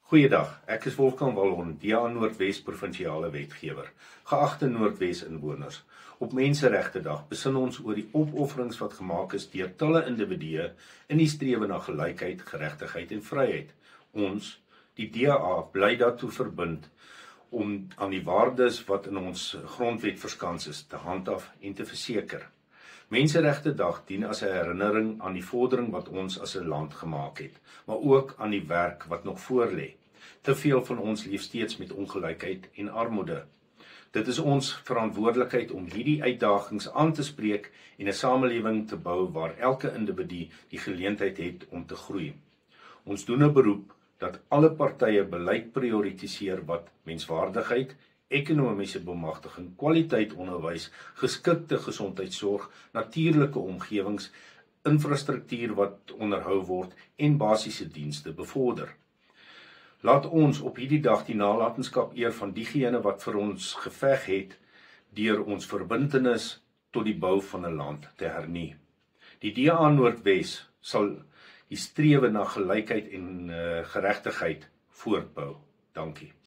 Goeiedag, ek is Wolfgang Wallon, DA Noordwes provinsiale wetgewer. Geagte Noordwes inwoners, op Menseregtedag besin ons oor die opofferings wat gemaak is deur talle individue in die strewe na gelykheid, geregtigheid en vryheid. Ons, die DA, bly daartoe verbind om aan die waardes wat in ons grondwet verskans is, te handhaaf en te verseker. Menseregtedag dien as 'n herinnering aan die vordering wat ons as 'n land gemaak het, maar ook aan die werk wat nog voorlê. Te veel van ons leef steeds met ongelykheid en armoede. Dit is ons verantwoordelikheid om hierdie uitdagings aan te spreek en 'n samelewing te bou waar elke individu die geleentheid het om te groei. Ons doen 'n beroep dat alle partye beleid prioritiseer wat menswaardigheid, ekonomiese bemagtiging, kwaliteit onderwys, geskikte gesondheidsorg, natuurlike omgewings, infrastruktuur wat onderhou word en basiese dienste bevorder. Laat ons op hierdie dag die nalatenskap eer van diegene wat vir ons geveg het deur ons verbintenis tot die bou van 'n land te hernie. Die DA Noordwes sal die strewe na gelykheid en geregtigheid voortbou. Dankie.